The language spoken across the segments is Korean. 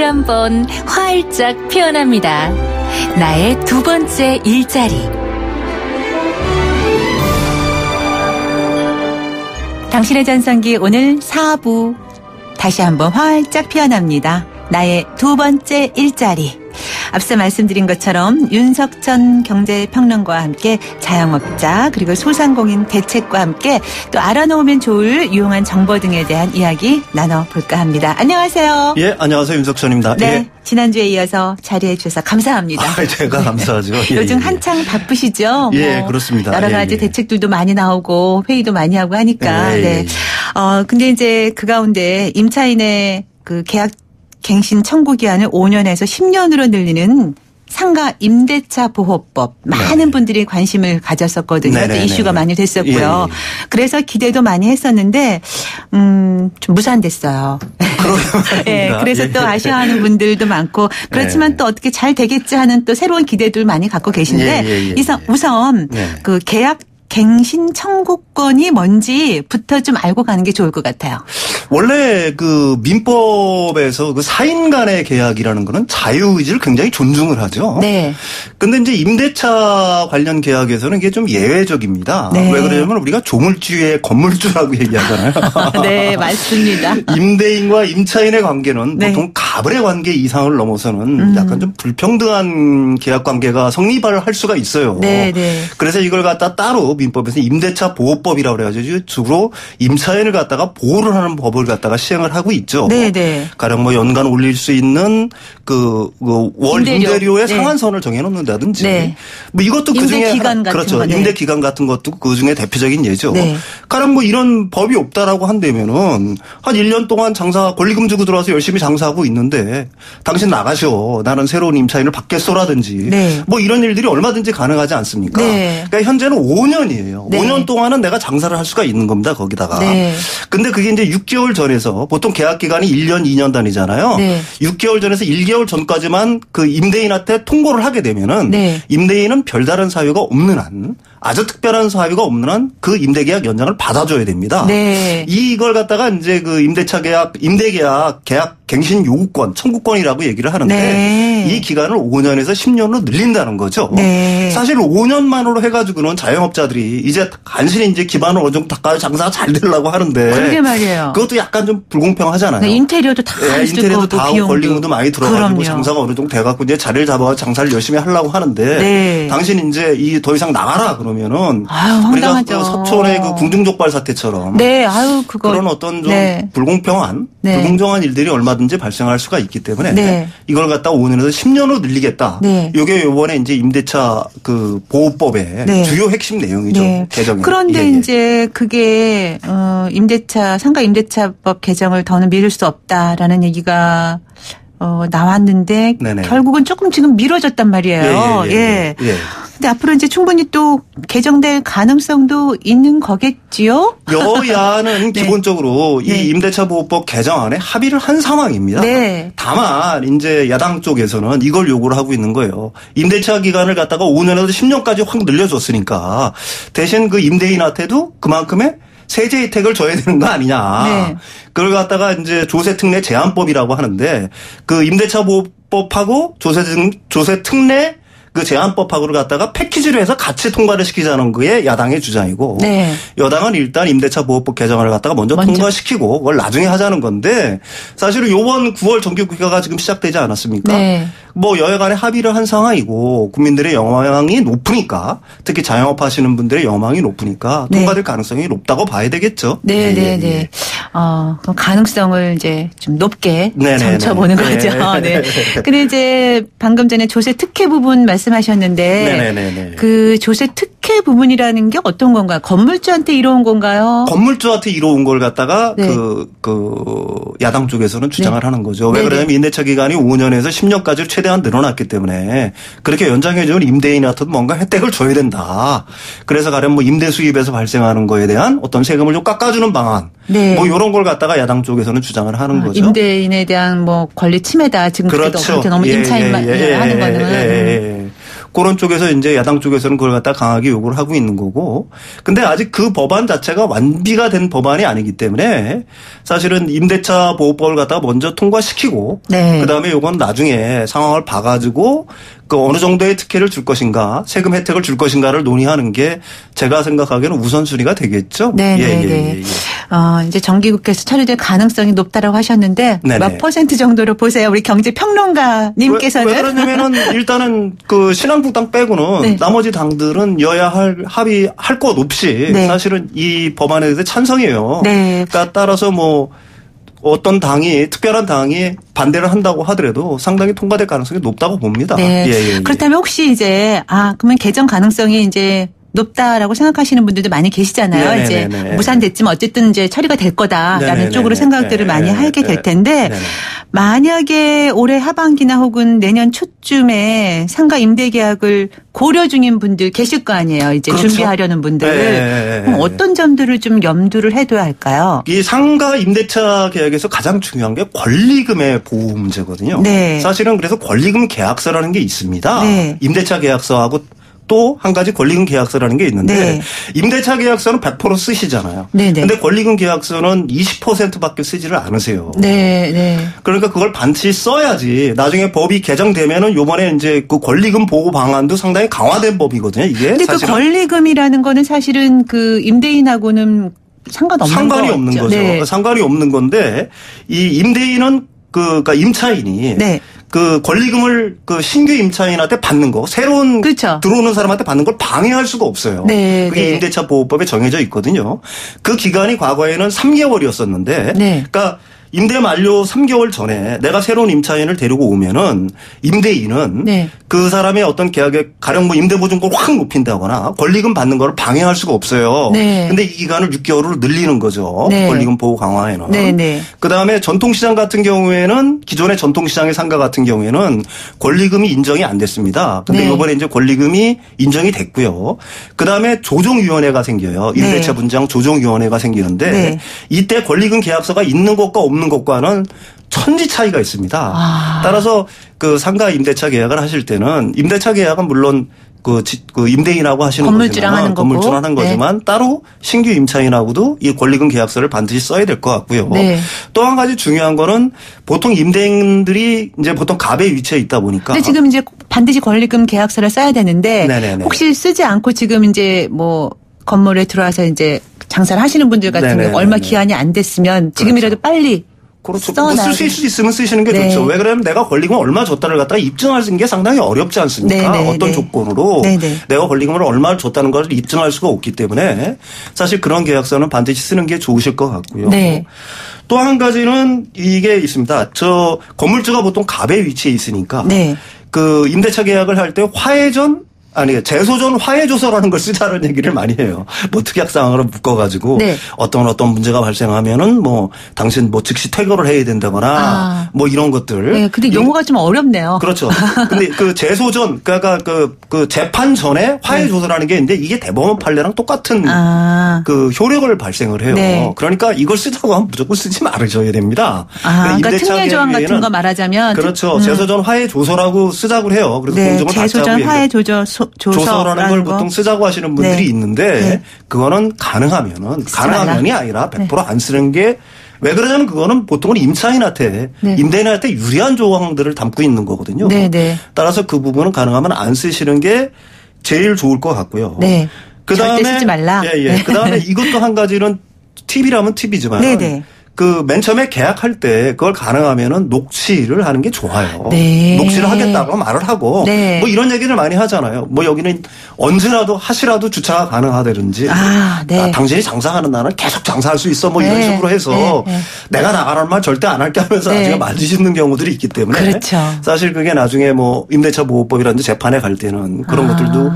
다시 한번 활짝 피어납니다. 나의 두 번째 일자리. 당신의 전성기 오늘 4부. 다시 한번 활짝 피어납니다. 나의 두 번째 일자리. 앞서 말씀드린 것처럼 윤석천 경제평론가와 함께 자영업자 그리고 소상공인 대책과 함께 또 알아놓으면 좋을 유용한 정보 등에 대한 이야기 나눠볼까 합니다. 안녕하세요. 예, 안녕하세요. 윤석천입니다. 네, 예. 지난주에 이어서 자리해 주셔서 감사합니다. 제가 감사하죠. 예, 요즘 예. 한창 바쁘시죠? 예, 그렇습니다. 여러 가지 예, 예. 대책들도 많이 나오고 회의도 많이 하고 하니까. 예, 예, 네. 예. 근데 이제 그 가운데 임차인의 그 계약 갱신 청구 기한을 5년에서 10년으로 늘리는 상가 임대차 보호법 많은 분들이 관심을 가졌었거든요. 또 이슈가 많이 됐었고요. 예, 예. 그래서 기대도 많이 했었는데 좀 무산됐어요. 예, 그래서 또 아쉬워하는 분들도 많고 그렇지만 또 어떻게 잘 되겠지 하는 또 새로운 기대들 많이 갖고 계신데 우선 그 계약 갱신 청구권이 뭔지부터 좀 알고 가는 게 좋을 것 같아요. 원래 그 민법에서 그 사인 간의 계약이라는 거는 자유의지를 굉장히 존중을 하죠. 네. 근데 이제 임대차 관련 계약에서는 이게 좀 예외적입니다. 네. 왜 그러냐면 우리가 조물주의 건물주라고 얘기하잖아요. 네, 맞습니다. 임대인과 임차인의 관계는 네. 보통 가불의 관계 이상을 넘어서는 약간 좀 불평등한 계약 관계가 성립을 할 수가 있어요. 네, 네. 그래서 이걸 갖다 따로 민법에서 임대차 보호법이라고 그래가지고 주로 임차인을 갖다가 보호를 하는 법을 갖다가 시행을 하고 있죠. 네, 네. 가령 뭐 연간 올릴 수 있는 월 임대료의 네. 상한선을 정해놓는다든지. 네. 뭐 이것도 그 중에 임대 기간 같은 그렇죠. 거. 네. 임대 기간 같은 것도 그 중에 대표적인 예죠. 네. 가령 뭐 이런 법이 없다라고 한다면은 한 1년 동안 권리금 주고 들어와서 열심히 장사하고 있는데 당신 나가셔. 나는 새로운 임차인을 받겠소라든지. 네. 뭐 이런 일들이 얼마든지 가능하지 않습니까? 네. 그러니까 현재는 5년이에요. 네. 5년 동안은 내가 장사를 할 수가 있는 겁니다. 거기다가. 네. 근데 그게 이제 6개월 전에서 보통 계약 기간이 1년, 2년 단위잖아요. 네. 6개월 전에서 1개월 전까지만 그 임대인한테 통보를 하게 되면은 네. 임대인은 별다른 사유가 없는 한 아주 특별한 사유가 없는 한 그 임대계약 연장을 받아줘야 됩니다. 네. 이걸 갖다가 이제 그 임대계약 갱신 요구권, 청구권이라고 얘기를 하는데 네. 이 기간을 5년에서 10년으로 늘린다는 거죠. 네. 사실 5년만으로 해가지고는 자영업자들이 이제 간신히 이제 기반을 어느 정도 닦아야 장사가 잘 되려고 하는데. 그러게 말이에요. 그것도 약간 좀 불공평하잖아요. 네, 인테리어도 다 있을 인테리어도 거고 다 하고 비용도. 권리금도 많이 들어가지고 그럼요. 장사가 어느 정도 돼갖고 이제 자리를 잡아서 장사를 열심히 하려고 하는데. 네. 당신 이제 더 이상 나가라 그러면은. 아유, 우리가 황당하죠. 그 서촌의 그 궁중족발 사태처럼. 네, 아유, 그거. 그런 어떤 좀 네. 불공평한, 네. 불공정한 일들이 얼마든지 발생할 수가 있기 때문에. 네. 이걸 갖다가 5년에서 10년으로 늘리겠다. 네. 이게 이번에 이제 임대차 그 보호법의 네. 주요 핵심 내용이죠. 네. 개정이. 그런데 이제 그게 상가 임대차법 개정을 더는 미룰 수 없다라는 얘기가 나왔는데 네네. 결국은 조금 지금 미뤄졌단 말이에요. 예. 근데 앞으로 이제 충분히 또 개정될 가능성도 있는 거겠지요? 여야는 네. 기본적으로 네. 이 임대차 보호법 개정안에 합의를 한 상황입니다. 네. 다만 이제 야당 쪽에서는 이걸 요구를 하고 있는 거예요. 임대차 기간을 갖다가 5년에서 10년까지 확 늘려줬으니까 대신 그 임대인한테도 그만큼의 세제 혜택을 줘야 되는 거 아니냐. 네. 그걸 갖다가 이제 조세특례 제한법이라고 하는데 그 임대차 보호법하고 조세특례 그 제한법하고를 갖다가 패키지로 해서 같이 통과를 시키자는 게 야당의 주장이고 네. 여당은 일단 임대차 보호법 개정을 갖다가 먼저 통과시키고 그걸 나중에 하자는 건데 사실은 이번 9월 정기국회가 지금 시작되지 않았습니까? 네. 뭐 여야 간에 합의를 한 상황이고 국민들의 영향이 높으니까 특히 자영업 하시는 분들의 영향이 높으니까 네. 통과될 가능성이 높다고 봐야 되겠죠. 네, 네, 네. 그럼 가능성을 이제 좀 높게 점쳐보는 거죠. 네. 근데 이제 방금 전에 조세 특혜 부분 말씀하셨는데 네네네. 그 조세 특혜 부분이라는 게 어떤 건가요? 건물주한테 이뤄온 건가요? 건물주한테 이뤄온 걸 갖다가 네. 야당 쪽에서는 주장을 하는 거죠. 왜 네네. 그러냐면 임대차 기간이 5년에서 10년까지 최대한 늘어났기 때문에 그렇게 연장해주는 임대인한테도 뭔가 혜택을 줘야 된다. 그래서 가령 뭐 임대 수입에서 발생하는 거에 대한 어떤 세금을 좀 깎아주는 방안. 네. 뭐 이런 걸 갖다가 야당 쪽에서는 주장을 하는 거죠. 임대인에 대한 뭐 권리 침해다. 지금 그렇죠. 그렇게 너무 임차인만 하는 거는. 그런 쪽에서 이제 야당 쪽에서는 그걸 갖다 강하게 요구를 하고 있는 거고. 근데 아직 그 법안 자체가 완비가 된 법안이 아니기 때문에 사실은 임대차 보호법을 갖다가 먼저 통과시키고 네. 그다음에 요건 나중에 상황을 봐가지고 그 어느 정도의 특혜를 줄 것인가, 세금 혜택을 줄 것인가를 논의하는 게 제가 생각하기에는 우선순위가 되겠죠. 네, 네. 이제 정기국회에서 처리될 가능성이 높다라고 하셨는데 네네. 몇 %? 정도로 보세요? 우리 경제평론가님께서는. 왜 그러냐면은 일단은 그 신한국당 빼고는 네. 나머지 당들은 여야 합의할 것 없이 네. 사실은 이 법안에 대해서 찬성이에요. 네. 그러니까 따라서 뭐 어떤 당이 특별한 당이 반대를 한다고 하더라도 상당히 통과될 가능성이 높다고 봅니다. 네. 예. 그렇다면 혹시 이제 그러면 개정 가능성이 이제 높다라고 생각하시는 분들도 많이 계시잖아요. 네네네네. 이제 무산됐지만 어쨌든 이제 처리가 될 거다라는 네네네네. 쪽으로 생각들을 많이 하게 될 텐데 네네. 만약에 올해 하반기나 혹은 내년 초쯤에 상가 임대 계약을 고려 중인 분들 계실 거 아니에요. 이제 그렇죠. 준비하려는 분들. 네. 그럼 어떤 점들을 좀 염두를 해둬야 할까요? 이 상가 임대차 계약에서 가장 중요한 게 권리금의 보호 문제거든요. 네. 사실은 그래서 권리금 계약서라는 게 있습니다. 네. 임대차 계약서하고 또 한 가지 권리금 계약서라는 게 있는데 네. 임대차 계약서는 100% 쓰시잖아요. 네네. 근데 권리금 계약서는 20%밖에 쓰지를 않으세요. 네. 그러니까 그걸 반드시 써야지 나중에 법이 개정되면은 요번에 이제 그 권리금 보호 방안도 상당히 강화된 법이거든요. 이게 근데 그 사실은 권리금이라는 거는 사실은 그 임대인하고는 상관이 없는 거죠. 네. 상관이 없는 건데 이 임대인은 그러니까 임차인이 네. 그 권리금을 그 신규 임차인한테 받는 거, 새로운 그렇죠. 들어오는 사람한테 받는 걸 방해할 수가 없어요. 네, 그게 네. 임대차 보호법에 정해져 있거든요. 그 기간이 과거에는 3개월이었었는데, 네. 그러니까 임대 만료 3개월 전에 내가 새로운 임차인을 데리고 오면은 임대인은 네. 그 사람의 어떤 계약에 가령 뭐 임대보증금을 확 높인다거나 권리금 받는 걸 방해할 수가 없어요. 네. 근데 이 기간을 6개월로 늘리는 거죠. 네. 권리금 보호 강화에는. 네. 그다음에 전통시장 같은 경우에는 기존의 전통시장의 상가 같은 경우에는 권리금이 인정이 안 됐습니다. 근데 네. 이번에 이제 권리금이 인정이 됐고요. 그다음에 조정위원회가 생겨요. 임대차 네. 분쟁 조정위원회가 생기는데 네. 이때 권리금 계약서가 있는 것과 없는 것과는 천지 차이가 있습니다. 따라서 그 상가 임대차 계약을 하실 때는 임대차 계약은 물론 그 임대인하고 하시는 건물주랑 하는 거고. 건물주랑 하는 거지만 따로 신규 임차인하고도 이 권리금 계약서를 반드시 써야 될 것 같고요. 네. 또 한 가지 중요한 거는 보통 임대인들이 이제 보통 갑의 위치에 있다 보니까. 근데 지금 이제 반드시 권리금 계약서를 써야 되는데 네네네. 혹시 쓰지 않고 지금 이제 뭐 건물에 들어와서 이제 장사를 하시는 분들 같은 네네네네. 경우 얼마 기한이 안 됐으면 지금이라도 빨리 그렇죠. 써놔야 쓰실 수 있으면 쓰시는 게 네. 좋죠. 왜 그러면 내가 권리금을 얼마 줬다를 갖다가 입증하는 게 상당히 어렵지 않습니까? 네네. 어떤 네. 조건으로 네네. 내가 권리금을 얼마를 줬다는 걸 입증할 수가 없기 때문에 사실 그런 계약서는 반드시 쓰는 게 좋으실 것 같고요. 네. 또 한 가지는 이게 있습니다. 저 건물주가 보통 갑의 위치에 있으니까 네. 그 임대차 계약을 할 때 재소전 화해조서라는 걸 쓰자는 얘기를 많이 해요. 뭐 특약사항으로 묶어가지고 네. 어떤 문제가 발생하면은 뭐 당신 뭐 즉시 퇴거를 해야 된다거나 뭐 이런 것들. 네. 근데 용어가 좀 어렵네요. 그렇죠. 근데 그 재소전 그러니까 그 재판 전에 화해조서라는 게 있는데 이게 대법원 판례랑 똑같은 그 효력을 발생을 해요. 네. 그러니까 이걸 쓰자고 하면 무조건 쓰지 말으셔야 됩니다. 그러니까 임대차 특례 조항 같은 계약에는 거 말하자면 그렇죠. 재소전 화해조서라고 쓰자고 해요. 그래서 네. 공정을 받자고 재소전 화해 조서라는 걸 보통 쓰자고 하시는 분들이 네. 있는데 네. 그거는 가능하면이 아니라 100% 안 쓰는 게 왜 그러냐면 그거는 보통은 임차인한테 네. 임대인한테 유리한 조항들을 담고 있는 거거든요. 네. 따라서 그 부분은 가능하면 안 쓰시는 게 제일 좋을 것 같고요. 네. 그다음에 절대 쓰지 말라. 예. 네. 그다음에 이것도 한 가지는 팁이라면 팁이지만 네네. 그 맨 처음에 계약할 때 그걸 가능하면은 녹취를 하는 게 좋아요. 네. 녹취를 하겠다고 말을 하고 네. 뭐 이런 얘기를 많이 하잖아요. 뭐 여기는 언제라도 하시라도 주차가 가능하다든지 네. 당신이 장사하는 날은 계속 장사할 수 있어 뭐 이런 네. 식으로 해서 네. 내가 나가라는 말 절대 안 할게 하면서 네. 나중에 만지시는 경우들이 있기 때문에 그렇죠. 사실 그게 나중에 뭐 임대차 보호법이라든지 재판에 갈 때는 그런 것들도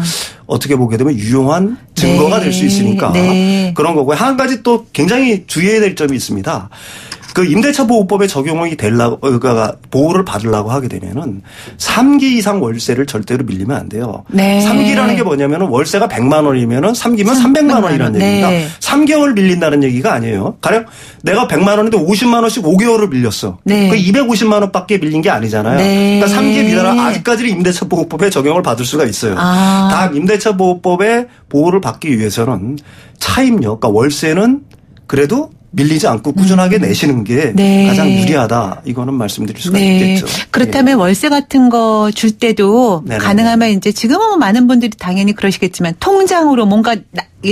어떻게 보게 되면 유용한 증거가 될 수 있으니까 네. 그런 거고요. 한 가지 또 굉장히 주의해야 될 점이 있습니다. 그 임대차 보호법에 적용이 되려고, 그러니까 보호를 받으려고 하게 되면은 3기 이상 월세를 절대로 밀리면 안 돼요. 네. 3기라는 게 뭐냐면은 월세가 100만 원이면은 3기면 300만 원이라는 네. 얘기입니다. 3개월 밀린다는 얘기가 아니에요. 가령 내가 100만 원인데 50만 원씩 5개월을 밀렸어. 네. 그 250만 원밖에 밀린 게 아니잖아요. 네. 그러니까 3기 미달은 아직까지는 임대차 보호법에 적용을 받을 수가 있어요. 다음 임대차 보호법에 보호를 받기 위해서는 차입력, 그러니까 월세는 그래도 밀리지 않고 꾸준하게 내시는 게 네. 가장 유리하다. 이거는 말씀드릴 수가 네. 있겠죠. 그렇다면 예. 월세 같은 거 줄 때도 네네. 가능하면 이제 지금은 많은 분들이 당연히 그러시겠지만 통장으로 뭔가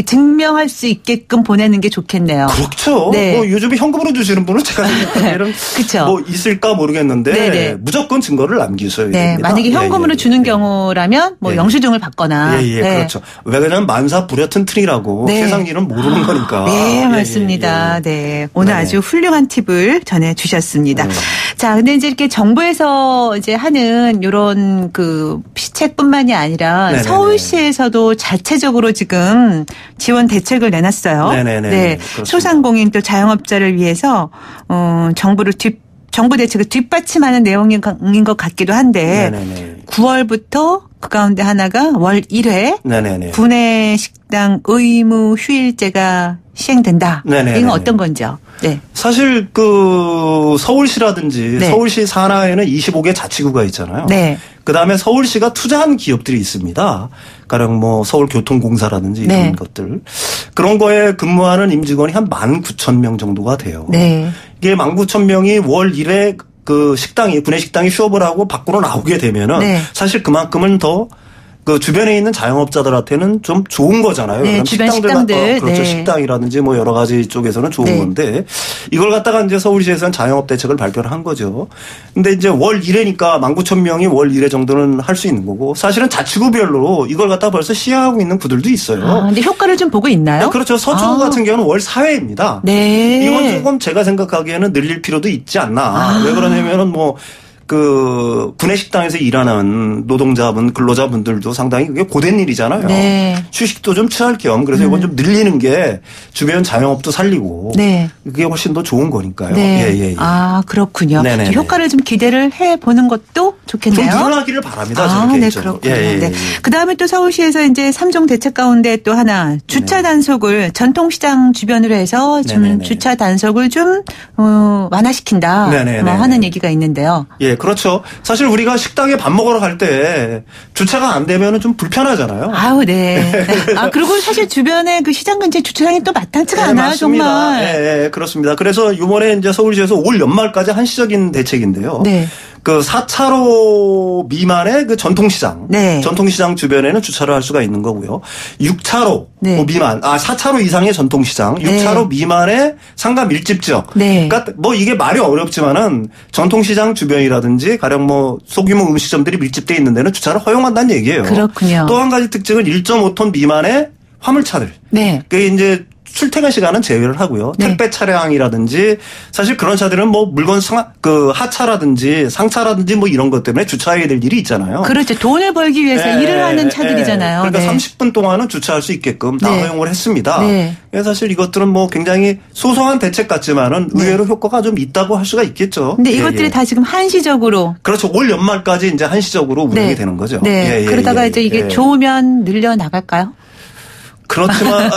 증명할 수 있게끔 보내는 게 좋겠네요. 그렇죠. 네. 뭐 요즘에 현금으로 주시는 분은 제가 생각하기에는 그쵸. 뭐 있을까 모르겠는데 네네. 무조건 증거를 남기셔야 네. 됩니다. 만약에 현금으로 주는 경우라면 뭐 예. 영수증을 받거나. 예, 네. 그렇죠. 왜냐하면 만사 불여튼튼이라고 네. 세상 일은 모르는 거니까. 네, 예, 맞습니다. 예. 네. 오늘 네. 아주 훌륭한 팁을 전해주셨습니다. 자, 근데 이제 이렇게 정부에서 이제 하는 요런 그 시책뿐만이 아니라 네네네. 서울시에서도 자체적으로 지금 지원 대책을 내놨어요. 네네네. 네. 그렇습니다. 소상공인 또 자영업자를 위해서, 정부 대책을 뒷받침하는 내용인 것 같기도 한데, 네네네. 9월부터 그 가운데 하나가 월 1회 네네네. 구내 식당 의무 휴일제가 시행된다. 네네네. 이건 어떤 건지요? 네. 사실 그 서울시라든지 네. 서울시 산하에는 25개 자치구가 있잖아요. 네. 그다음에 서울시가 투자한 기업들이 있습니다. 가령 뭐 서울교통공사라든지 네. 이런 것들. 그런 거에 근무하는 임직원이 한 19,000명 정도가 돼요. 네. 이게 19,000명이 월 1회 그 식당이 구내식당이 휴업을 하고 밖으로 나오게 되면은 네. 사실 그만큼은 더 그 주변에 있는 자영업자들한테는 좀 좋은 거잖아요. 네, 주변 식당들. 그렇죠. 네. 식당이라든지 뭐 여러 가지 쪽에서는 좋은 네. 건데 이걸 갖다가 이제 서울시에서는 자영업 대책을 발표를 한 거죠. 근데 이제 월 1회니까 19,000명이 월 1회 정도는 할 수 있는 거고 사실은 자치구별로 이걸 갖다가 벌써 시행하고 있는 구들도 있어요. 아, 근데 효과를 좀 보고 있나요? 네, 그렇죠. 서초구 같은 경우는 월 4회입니다. 네. 이건 조금 제가 생각하기에는 늘릴 필요도 있지 않나. 왜 그러냐면은 뭐 그 구내식당에서 일하는 노동자분, 근로자분들도 상당히 그게 고된 일이잖아요. 네. 휴식도 좀 취할 겸 그래서 이건 좀 늘리는 게 주변 자영업도 살리고 네. 그게 훨씬 더 좋은 거니까요. 네. 예. 아, 그렇군요. 네네네. 효과를 좀 기대를 해보는 것도 좀 좋겠네요. 늘어나기를 바랍니다. 아, 저는 네, 개인적으로. 그렇군요. 네. 그 다음에 또 서울시에서 이제 3종 대책 가운데 또 하나 주차 단속을 전통시장 주변으로 해서 좀 네네네. 주차 단속을 좀 완화시킨다. 네네네. 뭐 하는 얘기가 있는데요. 예, 그렇죠. 사실 우리가 식당에 밥 먹으러 갈 때 주차가 안 되면은 좀 불편하잖아요. 아우, 네. 아, 그리고 사실 주변에 그 시장 근처에 주차장이 또 마땅치가 않아요, 맞습니다. 정말. 예, 그렇습니다. 그래서 이번에 이제 서울시에서 올 연말까지 한시적인 대책인데요. 네. 그 4차로 미만의 그 전통시장. 네. 전통시장 주변에는 주차를 할 수가 있는 거고요. 6차로 네. 미만, 4차로 이상의 전통시장, 6차로 미만의 상가 밀집 지역. 네. 그러니까 뭐 이게 말이 어렵지만은 전통시장 주변이라든지 가령 뭐 소규모 음식점들이 밀집돼 있는 데는 주차를 허용한다는 얘기예요. 그렇군요. 또 한 가지 특징은 1.5톤 미만의 화물차들. 네. 그게 이제 출퇴근 시간은 제외를 하고요. 네. 택배 차량이라든지 사실 그런 차들은 뭐 물건 하차라든지 상차라든지 뭐 이런 것 때문에 주차해야 될 일이 있잖아요. 그렇죠. 돈을 벌기 위해서 일을 하는 차들이잖아요. 그러니까 네. 30분 동안은 주차할 수 있게끔 다 네. 허용을 했습니다. 네. 그래서 사실 이것들은 뭐 굉장히 소소한 대책 같지만은 의외로 효과가 좀 있다고 할 수가 있겠죠. 근데 이것들이 다 지금 한시적으로. 그렇죠. 올 연말까지 이제 한시적으로 운영이 되는 거죠. 네. 그러다가 이제 이게 좋으면 늘려 나갈까요? 그렇지만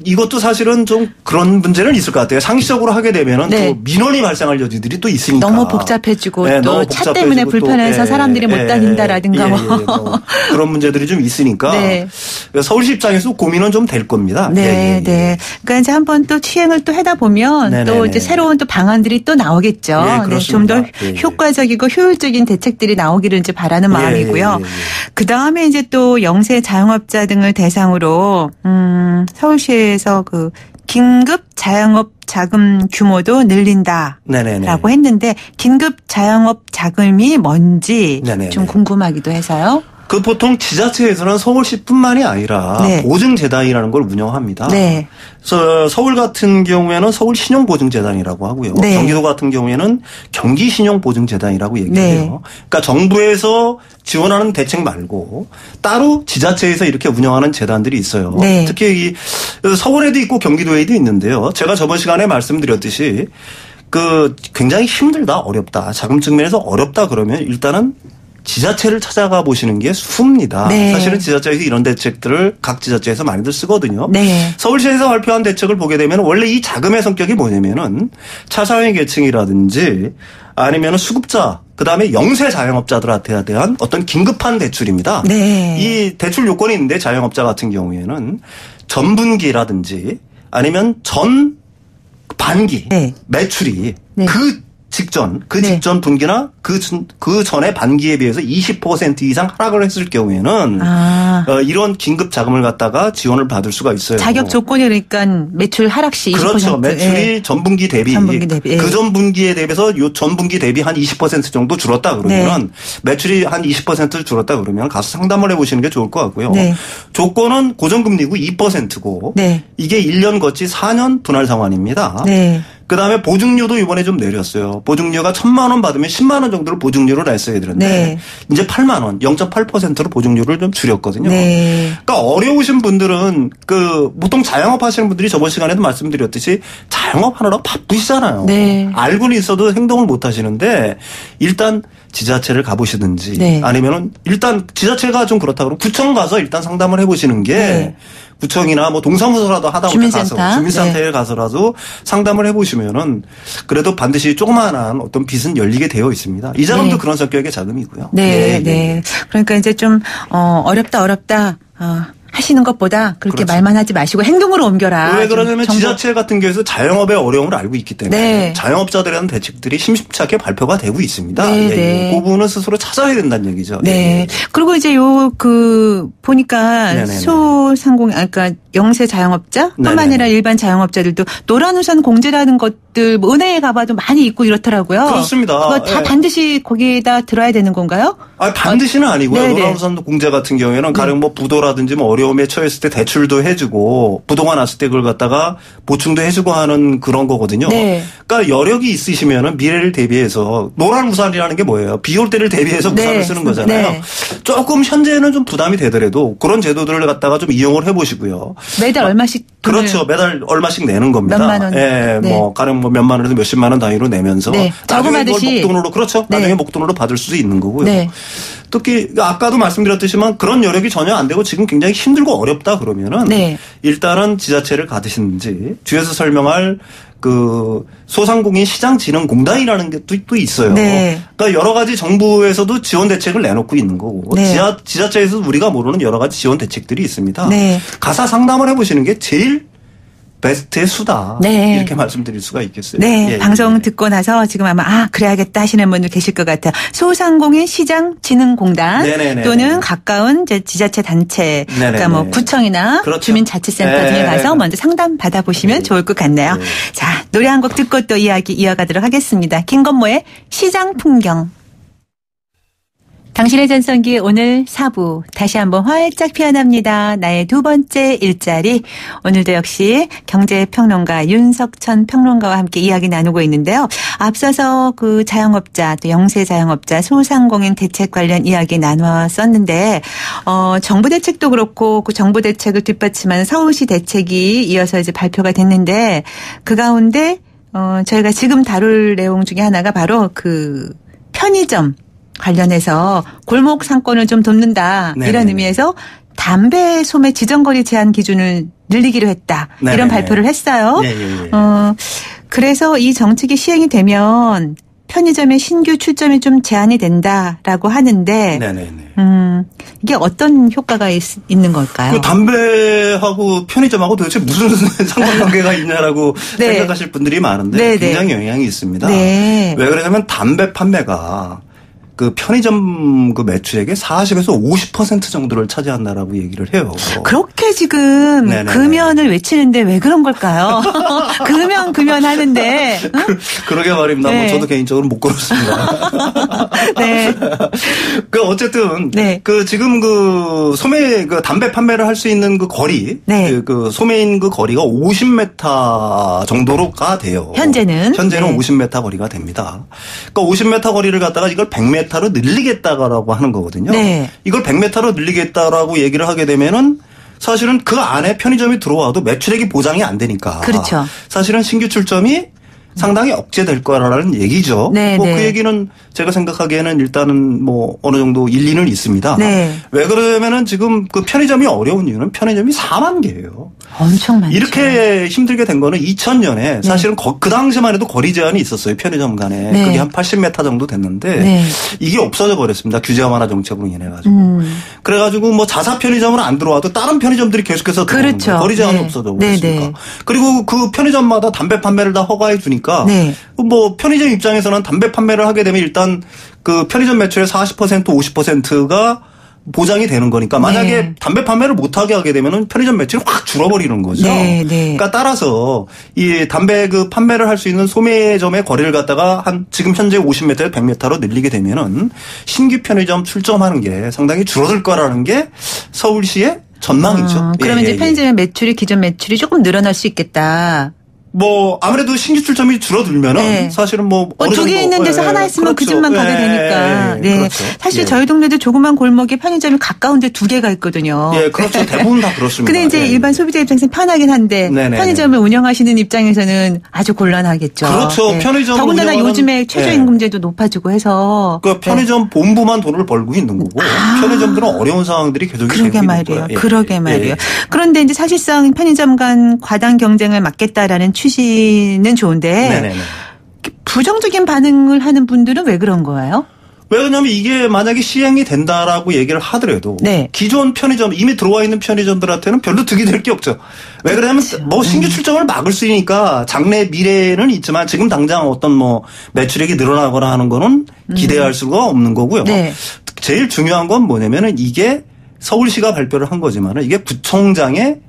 이것도 사실은 좀 그런 문제는 있을 것 같아요. 상시적으로 하게 되면은 네. 또 민원이 발생할 여지들이 또 있으니까. 너무 복잡해지고 네, 또 너무 차 때문에 복잡해지고 불편해서 또, 사람들이 못 다닌다라든가 뭐 그런 문제들이 좀 있으니까 네. 서울시 입장에서 고민은 좀 될 겁니다. 네, 네. 그러니까 이제 한번 또 시행을 또 하다 보면 네네네. 또 이제 새로운 또 방안들이 또 나오겠죠. 예, 네, 좀 더 그렇습니다. 예, 예. 효과적이고 효율적인 대책들이 나오기를 이제 바라는 마음이고요. 예. 그 다음에 이제 또 영세 자영업자 등을 대상으로 서울시에서 그 긴급 자영업 자금 규모도 늘린다라고 네네네. 했는데 긴급 자영업 자금이 뭔지 네네네. 좀 궁금하기도 해서요. 그 보통 지자체에서는 서울시뿐만이 아니라 네. 보증재단이라는 걸 운영합니다. 네. 그래서 서울 같은 경우에는 서울신용보증재단이라고 하고요. 네. 경기도 같은 경우에는 경기신용보증재단이라고 얘기해요. 네. 그러니까 정부에서 지원하는 대책 말고 따로 지자체에서 이렇게 운영하는 재단들이 있어요. 네. 특히 이 서울에도 있고 경기도에도 있는데요. 제가 저번 시간에 말씀드렸듯이 굉장히 힘들다, 어렵다. 자금 측면에서 어렵다 그러면 일단은 지자체를 찾아가 보시는 게 수입니다. 네. 사실은 지자체에서 이런 대책들을 각 지자체에서 많이들 쓰거든요. 네. 서울시에서 발표한 대책을 보게 되면 원래 이 자금의 성격이 뭐냐면은 차상위 계층이라든지 아니면은 수급자, 그다음에 영세 자영업자들한테 대한 어떤 긴급한 대출입니다. 네. 이 대출 요건이 있는데 자영업자 같은 경우에는 전분기라든지 아니면 전 반기 네. 매출이 네. 그 직전 분기나 그 전에 반기에 비해서 20% 이상 하락을 했을 경우에는 이런 긴급 자금을 갖다가 지원을 받을 수가 있어요. 자격 조건이 그러니까 매출 하락 시 20%. 그렇죠. 매출이 전분기 대비 그 전분기에 대비해서 요 전분기 대비 한 20% 정도 줄었다 그러면 매출이 한 20% 줄었다 그러면 가서 상담을 해보시는 게 좋을 것 같고요. 네. 조건은 고정금리고 2%고 이게 1년 거치 4년 분할 상환입니다. 네. 그다음에 보증료도 이번에 좀 내렸어요. 보증료가 1,000만 원 받으면 10만 원 정도를 보증료로 냈어야 되는데 이제 8만 원, 0.8%로 보증료를 좀 줄였거든요. 그러니까 어려우신 분들은 보통 자영업 하시는 분들이 저번 시간에도 말씀드렸듯이 자영업 하느라 바쁘시잖아요. 알고는 있어도 행동을 못 하시는데 일단 지자체를 가보시든지 아니면은 일단 지자체가 좀 그렇다 그러면 구청 가서 일단 상담을 해보시는 게 구청이나 뭐 동사무소라도 하다못해 가서 주민센터에 가서라도 상담을 해보시면은 그래도 반드시 조그마한 어떤 빚은 열리게 되어 있습니다. 이 자금도 그런 성격의 자금이고요. 네. 그러니까 이제 좀 어렵다. 하시는 것보다 그렇게 말만 하지 마시고 행동으로 옮겨라. 왜 그러냐면 지자체 같은 경우에서 자영업의 어려움을 알고 있기 때문에 자영업자들에 대한 대책들이 심심찮게 발표가 되고 있습니다. 그 부분은 스스로 찾아야 된다는 얘기죠. 그리고 이제 보니까 그러니까 영세 자영업자뿐만 아니라 일반 자영업자들도 노란우산 공제라는 것들 은행에 가봐도 많이 있고 이렇더라고요. 그렇습니다. 그거 다 반드시 거기에다 들어야 되는 건가요? 반드시는 아니고요. 노란우산 공제 같은 경우에는 가령 뭐 부도라든지 뭐 어려움에 처했을 때 대출도 해주고 부도가 났을 때 그걸 갖다가 보충도 해주고 하는 그런 거거든요. 그러니까 여력이 있으시면은 미래를 대비해서 노란우산이라는 게 뭐예요? 비 올 때를 대비해서 우산을 쓰는 거잖아요. 조금 현재는 좀 부담이 되더라도 그런 제도들을 갖다가 좀 이용을 해보시고요. 매달 얼마씩 그렇죠. 매달 얼마씩 내는 겁니다. 몇만 원. 뭐 가령 뭐 몇만 원에서 몇십만 원 단위로 내면서 나중에 그걸 목돈으로 나중에 목돈으로 받을 수도 있는 거고요. 특히 아까도 말씀드렸듯이만 그런 여력이 전혀 안 되고 지금 굉장히 힘들고 어렵다 그러면은 일단은 지자체를 가시든지 뒤에서 설명할 소상공인 시장진흥공단이라는 게 또 있어요. 그러니까 여러 가지 정부에서도 지원 대책을 내놓고 있는 거고 지자체에서 우리가 모르는 여러 가지 지원 대책들이 있습니다. 가사 상담을 해보시는 게 제일 베스트의 수다. 이렇게 말씀드릴 수가 있겠어요. 방송 듣고 나서 지금 아마 그래야겠다 하시는 분들 계실 것 같아요. 소상공인 시장진흥공단 또는 가까운 지자체 단체 그러니까 뭐 구청이나 주민자치센터 등에 가서 먼저 상담 받아보시면 좋을 것 같네요. 자, 노래 한 곡 듣고 또 이야기 이어가도록 하겠습니다. 김건모의 시장풍경. 당신의 전성기 오늘 4부 다시 한번 활짝 피어납니다. 나의 두 번째 일자리. 오늘도 역시 경제평론가 윤석천 평론가와 함께 이야기 나누고 있는데요. 앞서서 자영업자 또 영세 자영업자 소상공인 대책 관련 이야기 나누었었는데 정부 대책도 그렇고 그 정부 대책을 뒷받침하는 서울시 대책이 이어서 이제 발표가 됐는데 그 가운데 저희가 지금 다룰 내용 중에 하나가 바로 편의점 관련해서 골목 상권을 좀 돕는다. 이런 의미에서 담배 소매 지정거리 제한 기준을 늘리기로 했다. 이런 발표를 했어요. 그래서 이 정책이 시행이 되면 편의점의 신규 출점이 좀 제한이 된다라고 하는데 이게 어떤 효과가 있는 걸까요? 담배하고 편의점하고 도대체 무슨 상관관계가 있냐라고 생각하실 분들이 많은데 굉장히 영향이 있습니다. 왜 그러냐면 담배 판매가 편의점 매출액의 40에서 50% 정도를 차지한다라고 얘기를 해요. 그렇게 지금 금연을 외치는데 왜 그런 걸까요? 금연 하는데. 그러게 말입니다. 뭐 저도 개인적으로 못 걸었습니다. 어쨌든 지금 소매 담배 판매를 할 수 있는 거리, 소매인 거리가 50m 정도로가 돼요. 현재는 50m 거리가 됩니다. 그러니까 50m 거리를 갖다가 이걸 100m로 늘리겠다라고 하는 거거든요. 이걸 100m로 늘리겠다라고 얘기를 하게 되면은 사실은 그 안에 편의점이 들어와도 매출액이 보장이 안 되니까. 사실은 신규 출점이 상당히 억제될 거라는 얘기죠. 네, 뭐 네. 그 얘기는 제가 생각하기에는 일단은 뭐 어느 정도 일리는 있습니다. 네. 왜 그러냐면은 지금 그 편의점이 어려운 이유는 편의점이 4만 개예요. 엄청 많죠. 이렇게 힘들게 된 거는 2000년에 사실은 그 당시만 해도 거리 제한이 있었어요. 편의점 간에. 네. 그게 한 80m 정도 됐는데 네. 이게 없어져 버렸습니다. 규제 완화 정책으로 인해 가지고. 그래가지고 뭐 자사 편의점으로 안 들어와도 다른 편의점들이 계속해서 들어오는 그렇죠. 거예요. 거리 제한이 네. 없어져 네, 버렸으니까. 네. 그리고 그 편의점마다 담배 판매를 다 허가해 주니까 네. 뭐 편의점 입장에서는 담배 판매를 하게 되면 일단 그 편의점 매출의 40% 50%가 보장이 되는 거니까 만약에 네. 담배 판매를 못하게 하게 되면은 편의점 매출이 확 줄어버리는 거죠. 네, 네. 그러니까 따라서 이 담배 그 판매를 할 수 있는 소매점의 거리를 갖다가 한 지금 현재 50m에서 100m로 늘리게 되면은 신규 편의점 출점하는 게 상당히 줄어들 거라는 게 서울시의 전망이죠. 그러면 이제 편의점의 매출이 기존 매출이 조금 늘어날 수 있겠다. 뭐 아무래도 신규 출점이 줄어들면은 네. 사실은 뭐 어느 두 개 정도, 있는 데서 하나 있으면 그 그렇죠. 집만 가게 되니까. 네. 그렇죠. 사실 예. 저희 동네도 조그만 골목에 편의점이 가까운데 두 개가 있거든요. 예, 그렇죠. 대부분 다 그렇습니다. 근데 이제 예. 일반 소비자 입장에서는 편하긴 한데 네네. 편의점을 운영하시는 입장에서는 아주 곤란하겠죠. 그렇죠. 편의점을 더군다나 운영하는- 요즘에 최저임금제도 높아지고 해서. 그 편의점 본부만 돈을 벌고 있는 거고 편의점들은 어려운 상황들이 계속 그러게 되고 있는 말이에요. 거예요. 예. 그러게 말이에요. 예. 그런데 이제 사실상 편의점 간 과당 경쟁을 막겠다라는 취지는 좋은데 네네네. 부정적인 반응을 하는 분들은 왜 그런 거예요? 왜 그러냐면 이게 만약에 시행이 된다라고 얘기를 하더라도 네. 기존 편의점 이미 들어와 있는 편의점들한테는 별로 득이 될 게 없죠. 왜 그러냐면 뭐 신규 출점을 막을 수 있으니까 장래 미래는 있지만 지금 당장 어떤 뭐 매출액이 늘어나거나 하는 거는 기대할 수가 없는 거고요. 네. 제일 중요한 건 뭐냐면은 이게 서울시가 발표를 한 거지만은 이게 구청장의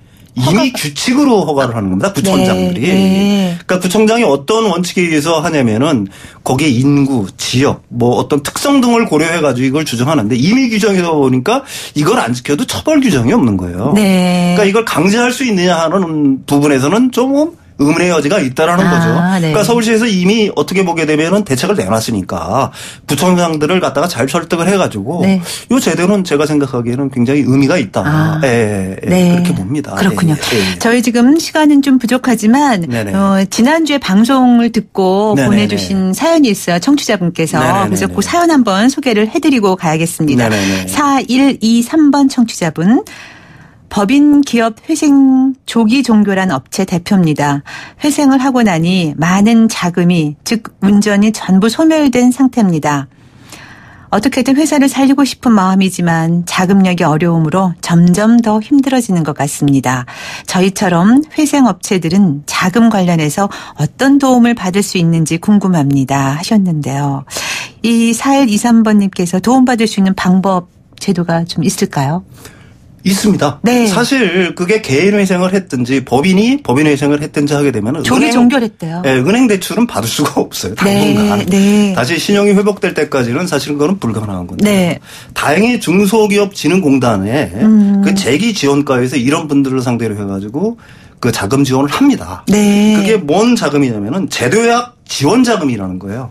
이미 규칙으로 허가를 하는 겁니다. 구청장들이. 네, 네. 그러니까 구청장이 어떤 원칙에 의해서 하냐면은 거기에 인구, 지역, 뭐 어떤 특성 등을 고려해 가지고 이걸 규정하는데 이미 규정해서 보니까 이걸 안 지켜도 처벌 규정이 없는 거예요. 네. 그러니까 이걸 강제할 수 있느냐 하는 부분에서는 좀 의문의 여지가 있다라는 거죠. 네. 그러니까 서울시에서 이미 어떻게 보게 되면은 대책을 내놨으니까 구청장들을 갖다가 잘 설득을 해가지고 네. 이 제도는 제가 생각하기에는 굉장히 의미가 있다. 네. 그렇게 봅니다. 그렇군요. 예. 저희 지금 시간은 좀 부족하지만 네네. 지난주에 방송을 듣고 네네네. 보내주신 사연이 있어요. 청취자분께서. 네네네네. 그래서 그 사연 한번 소개를 해드리고 가야겠습니다. 네네네. 4123번 청취자분. 법인 기업 회생 조기 종교란 업체 대표입니다. 회생을 하고 나니 많은 자금이 즉 운전이 전부 소멸된 상태입니다. 어떻게든 회사를 살리고 싶은 마음이지만 자금력이 어려움으로 점점 더 힘들어지는 것 같습니다. 저희처럼 회생업체들은 자금 관련해서 어떤 도움을 받을 수 있는지 궁금합니다 하셨는데요. 이 4123번님께서 도움받을 수 있는 방법 제도가 좀 있을까요? 있습니다. 네. 사실 그게 개인 회생을 했든지 법인 회생을 했든지 하게 되면 조기 종결했대요. 네, 은행 대출은 받을 수가 없어요. 당분간. 네. 다시 신용이 회복될 때까지는 사실 그거는 불가능한 건데. 네. 다행히 중소기업진흥공단에 그 재기 지원과에서 이런 분들을 상대로 해가지고 그 자금 지원을 합니다. 네. 그게 뭔 자금이냐면은 제도약 지원 자금이라는 거예요.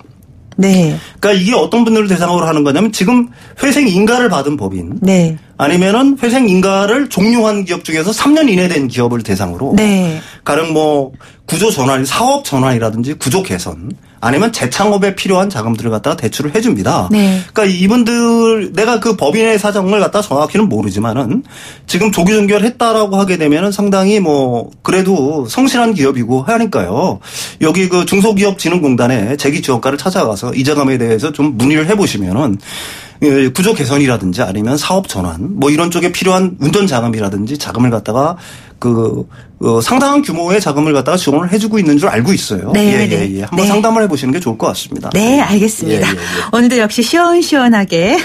네. 그러니까 이게 어떤 분들을 대상으로 하는 거냐면 지금 회생 인가를 받은 법인. 네. 아니면은 회생 인가를 종료한 기업 중에서 3년 이내 된 기업을 대상으로 네. 가령 뭐 구조 전환, 사업 전환이라든지 구조 개선 아니면 재창업에 필요한 자금들을 갖다가 대출을 해줍니다. 네. 그러니까 이분들 내가 그 법인의 사정을 갖다 정확히는 모르지만은 지금 조기 종결했다라고 하게 되면은 상당히 뭐 그래도 성실한 기업이고 하니까요. 여기 그 중소기업진흥공단에 재기지원과를 찾아가서 이 자금에 대해서 좀 문의를 해보시면은. 구조 개선이라든지 아니면 사업 전환 뭐 이런 쪽에 필요한 운전 자금이라든지 자금을 갖다가 상당한 규모의 자금을 갖다가 지원을 해주고 있는 줄 알고 있어요. 네, 예. 한번 네. 상담을 해보시는 게 좋을 것 같습니다. 네, 알겠습니다. 예. 오늘도 역시 시원시원하게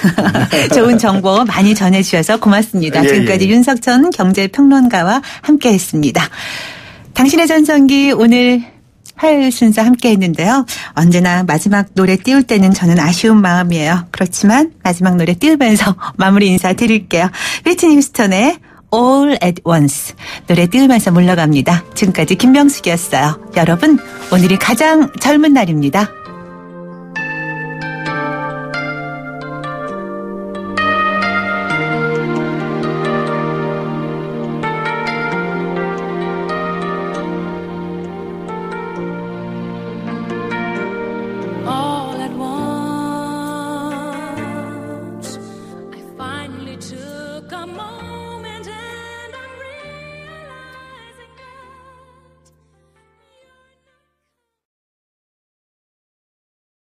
좋은 정보 많이 전해주셔서 고맙습니다. 예, 지금까지 예. 윤석천 경제평론가와 함께했습니다. 당신의 전성기 오늘 화요일 순서 함께 했는데요. 언제나 마지막 노래 띄울 때는 저는 아쉬운 마음이에요. 그렇지만 마지막 노래 띄우면서 마무리 인사드릴게요. 휘트니 휴스턴의 All at Once 노래 띄우면서 물러갑니다. 지금까지 김명숙이었어요. 여러분 오늘이 가장 젊은 날입니다.